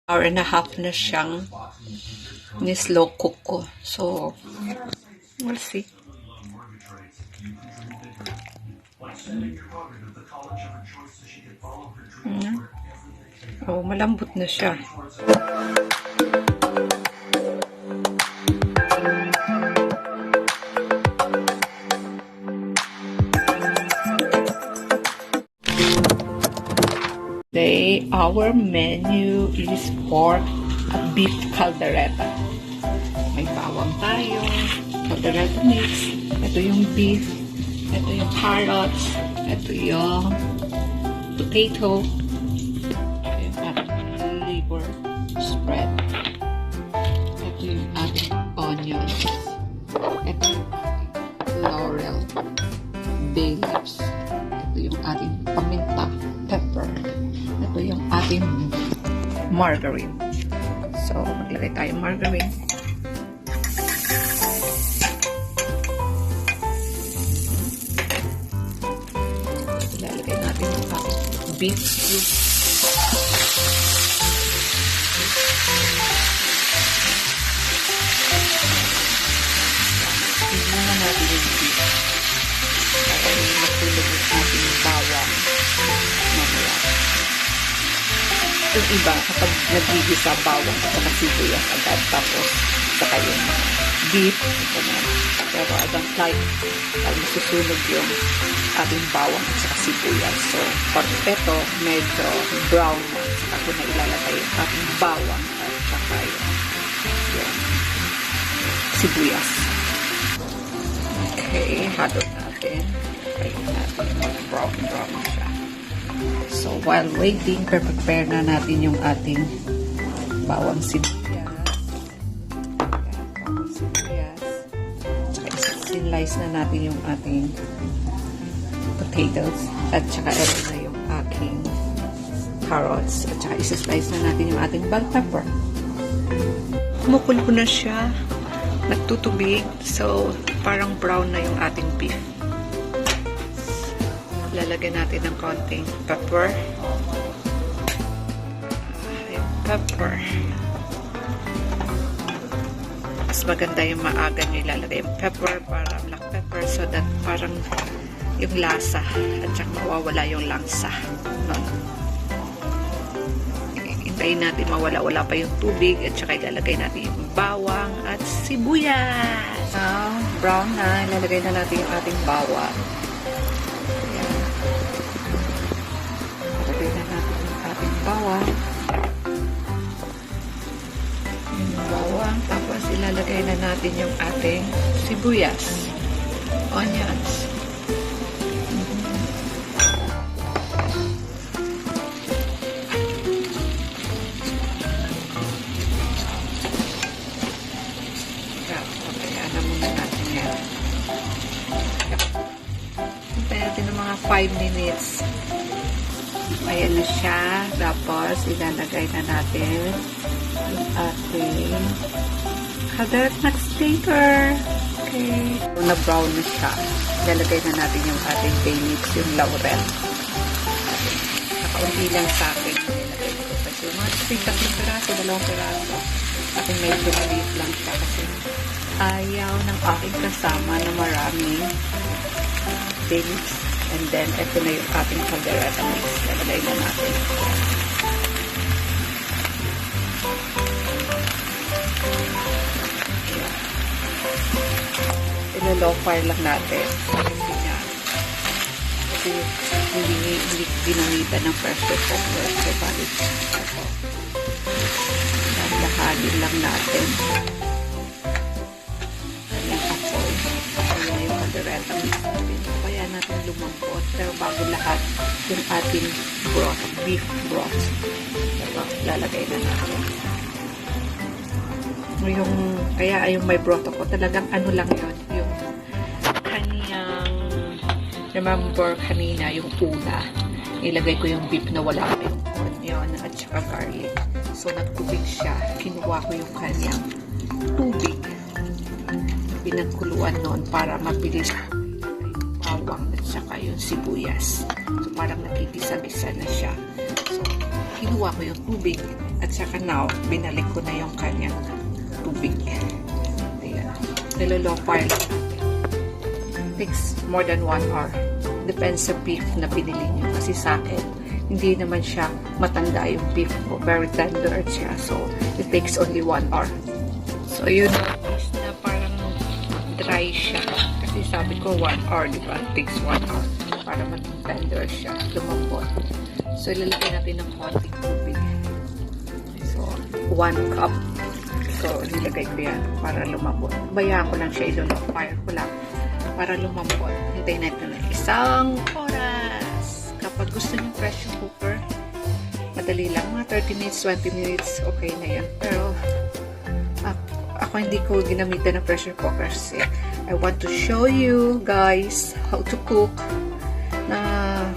hour and a half na siyang ni-slow cook ko. So, we'll see. Oh, malambot na siya. Today, our menu is pork at beef caldereta. May bawang tayo, caldereta mix, ito yung beef, ito yung carrots, ito yung potato, ito yung ating liver spread, ito yung ating onions, ito yung ating laurel, bay leaves, ito yung ating paminta, pepper, ito yung ating margarine. So, maglagay tayo margarine. Ilalagay natin yung ating beef cube. Tignan na natin yung beef. Para matulog yung ating bawang. Mamaya. Yung iba, kapag nagigisa bawang at saka sibuyas agad, tapos saka yung beef, ito na. Pero I don't like masusunog yung ating bawang at saka sibuyas. So, pag ito, medyo brown na, saka ko na ilalagay yung ating bawang at saka yung sibuyas. Okay, hadot natin. Try natin mag-brown siya. So, while waiting, prepare na natin yung ating bawang sibuyas. Bawang sibuyas. Saka slice na natin yung ating potatoes. At saka ito na yung aking carrots. At saka isa-slice na natin yung ating bell pepper. Kumukulo na siya. Nagtutubig. So, parang brown na yung ating beef. Lalagyan natin ng konting pepper. Pepper. Mas maganda yung maaga nyo ilalagay yung pepper, para black pepper, so that parang yung lasa at saka mawawala yung langsa. No? Hintayin natin mawala-wala pa yung tubig at saka ilalagay natin yung bawang at sibuyas. Now, brown na. Ilalagay na natin yung ating bawang. Bawang. Yung bawang. Tapos ilalagay na natin yung ating sibuyas. Onions. Kaya na muna natin yan. Hintayin natin ng mga 5 minutes. Ayan na siya. Tapos, ilalagay na natin yung ating kalderetang baka. Okay. Na-brown na siya. Ilalagay na natin yung ating bay leaves, yung laurel. Nakaunti lang sa akin. Ilalagay ko kasi mga 3 piraso, 2 piraso. Akin medyo maliit lang siya kasi ayaw ng aking kasama na maraming bay leaves. And then, ito na yung ating kaldereta mix. Lalagay na natin. Ilo-low fire lang natin. Kasi hindi ginamitan ng pressure cooker. So, balik ito. Lahanin lang natin. Ayan, apoy. Ayan yung kaldereta mix natin. Kaya natin lumambot. Pero bago lahat, yung ating broth, beef broth. Diba? Lalagay na natin. Kaya yung may broth ako, talagang ano lang yun. Yung kaniyang, remember kanina, yung una, ilagay ko yung beef na wala pa yung onion at saka garlic. So, nagtubig siya. Kinuha ko yung kaniyang tubig. Pinagkuluan noon para mabilis bawang at saka yung sibuyas. So, parang nakikisa-gisa na siya. So, kinuha ko yung tubig. At saka now, binalik ko na yung kanyang tubig. Ayan. Nilolow fire lang natin. Takes more than 1 hour. Depends sa beef na pinili nyo. Kasi sa akin, hindi naman siya matanda yung beef ko. Very tender siya. So, it takes only 1 hour. So, yun na parang dry siya. Kasi sabi ko 1 hour, di ba? It takes 1 hour para mag-tender siya. Lumambot. So, ilalagay natin ng konting tubig. So, 1 cup. So, nilagay ko yan para lumambot. Bayaan ko lang siya. Ilo-low fire ko lang para lumambot. Hintayin natin na 1 oras. Kapag gusto niyo pressure cooker, madali lang. Mga 30 minutes, 20 minutes, okay na yan. Pero, ako hindi ko ginamitan ng pressure cooker kasi I want to show you guys how to cook na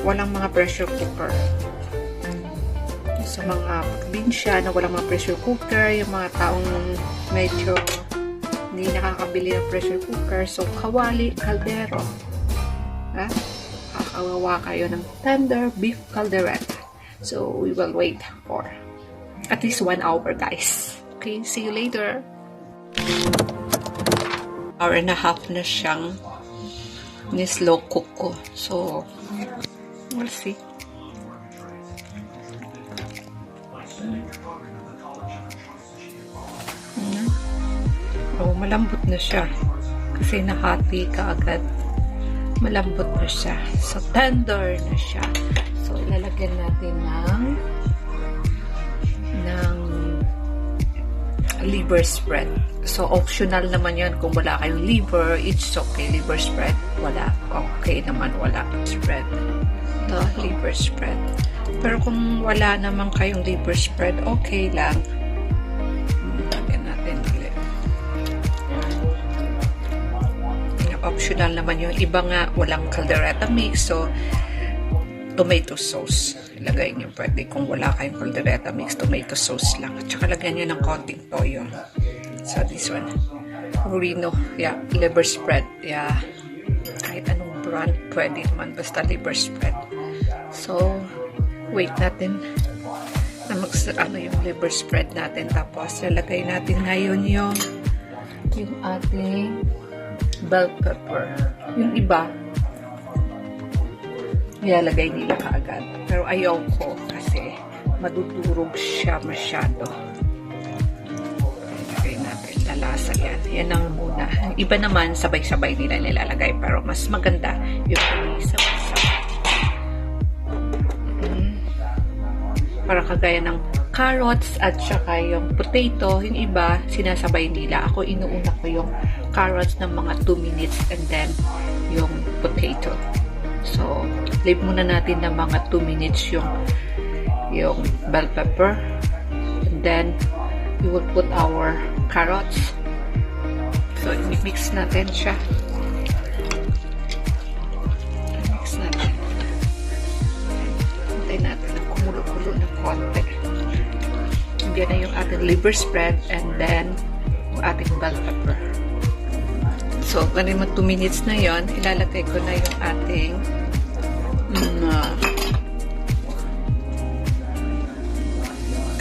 walang mga pressure cooker. Sa mga probinsya na walang mga pressure cooker, yung mga taong medyo hindi nakakabili ng pressure cooker, so kawali, kaldero. Ha? Kakawawa kayo ng tender beef caldereta. So, we will wait for at least 1 hour, guys. Okay, see you later. 1.5 hours na siyang ni-slow cook ko. So, we'll see. Oh, malambot na siya. Kasi nahati ka agad. Malambot na siya. So, tender na siya. So, ilalagyan natin ng liver spread. So, optional naman yan. Kung wala kayong liver, it's okay. Liver spread, wala. Okay naman, wala. Spread. The liver spread. Pero kung wala naman kayong liver spread, okay lang. Lagyan natin ulit. Optional naman yung iba nga, walang caldereta mix. So, tomato sauce. Ilagay nyo pwede. Kung wala kayong caldereta mix, tomato sauce lang. At saka lagyan nyo ng konting toyo. So, this one. Reno. Yeah, liver spread. Yeah. Kahit anong brand, pwede naman. Basta liver spread. So, wait natin na yung liver spread natin. Tapos, lalagay natin ngayon yung ating bell pepper. Yung iba, ilalagay nila kaagad. Pero ayaw ko kasi madudurog siya masyado. Ilagay natin. Lalasa yan. Yan ang muna. Iba naman, sabay-sabay nila nilalagay. Pero mas maganda yung sabay-sabay. Para kagaya ng carrots at saka yung potato. Yung iba, sinasabay nila. Ako, inuuna ko yung carrots ng mga 2 minutes and then yung potato. So, leave muna natin ng mga 2 minutes yung bell pepper. And then, we will put our carrots. So, i-mix natin siya. Mix natin. Hintay natin na kumulo-kulo ng konti. Diyan na yung ating liver spread and then yung ating bell pepper. So, ganun mo 2 minutes na yon, ilalagay ko na yung ating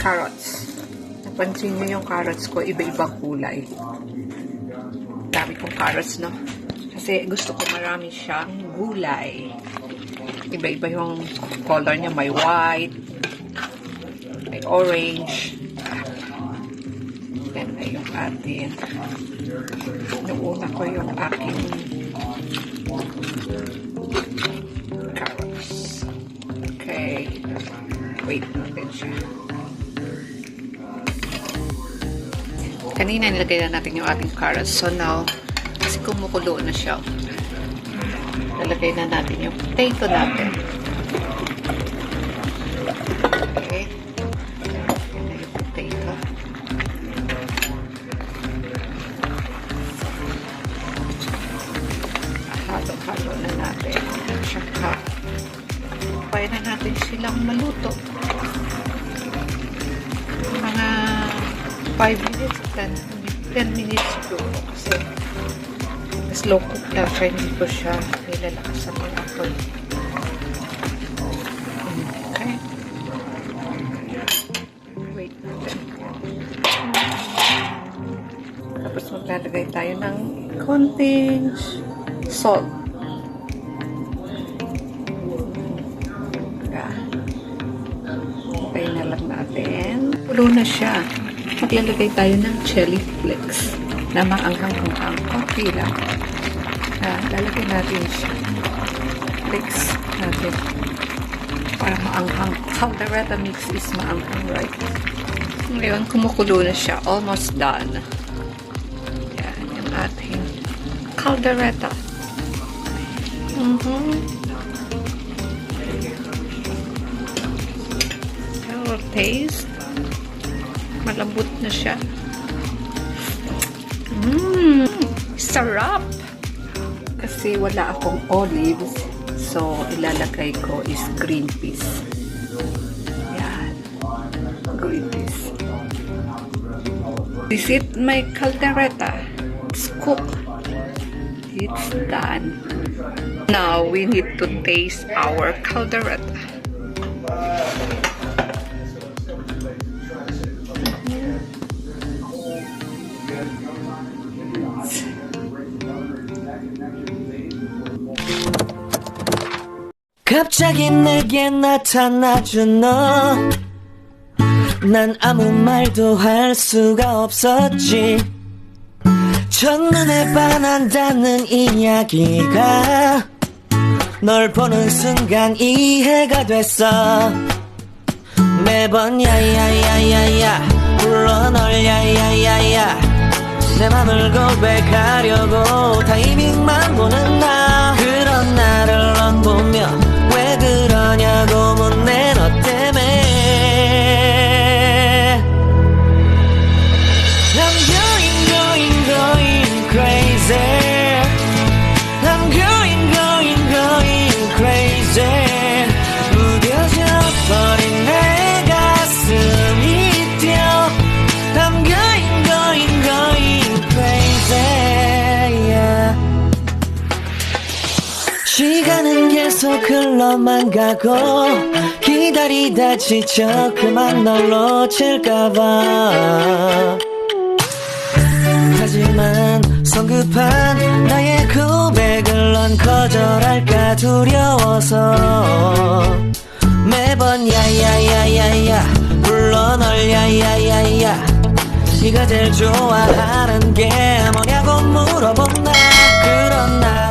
carrots. Napansin nyo yung carrots ko, iba-ibang kulay. Dami kong carrots, no? Kasi gusto ko marami siyang gulay. Iba-iba yung color niya. May white, may orange. Yan na yung atin. Nauna ko yung aking carrots. Okay. Wait natin siya. Kanina nilagay na natin yung ating carrots. So now, kasi kumukulo na siya. Nalagay na natin yung potato natin. Okay. Yan na yung potato. Halo-halo na natin. Tsaka, pwede na natin silang maluto. Mga 5 minutes, 10 minutes siguro. Kasi, slow cook lang siya. Hindi ko siya nilalakasan ng apoy. Okay. Wait na Tapos maglalagay tayo ng konting salt. Okay na lang natin. Pulo na siya. Maglalagay tayo ng chili flakes na maanghang-hanghang. Okay lang. Lalagay natin siya. Flakes natin. Para maanghang. Kaldereta mix is maanghang, right? Ngayon, kumukulo na siya. Almost done. Yan, yung ating kaldereta. Taste. Malambot na siya. Sarap! Kasi wala akong olives, so ilalagay ko is green peas. Yan. Green peas. This is my kaldereta. It's cooked. It's done. Now we need to taste our kaldereta. 갑자기 내게 나타나준 너, 난 아무 말도 할 수가 없었지. 첫눈에 반한다는 이야기가 널 보는 순간 이해가 됐어. 매번 야야야야야 불러 널 야야야야, 내 맘을 고백하려고 타이밍만 보는 나. 그런 나를 넌 보며 왜 그러냐고 묻네. 너 때문에 I'm going crazy. I'm going crazy. 무뎌져 버린 내 가슴이 뛰어. I'm going crazy, yeah. 시간은 계속 흘러만 가고 기다리다 지쳐 그만 널 놓칠까봐. 하지만 성급한 나의 고백을 넌 거절할까 두려워서 매번 야야야야야 불러 널 야야야야. 네가 제일 좋아하는 게 뭐냐고 물어본 나. 그런 나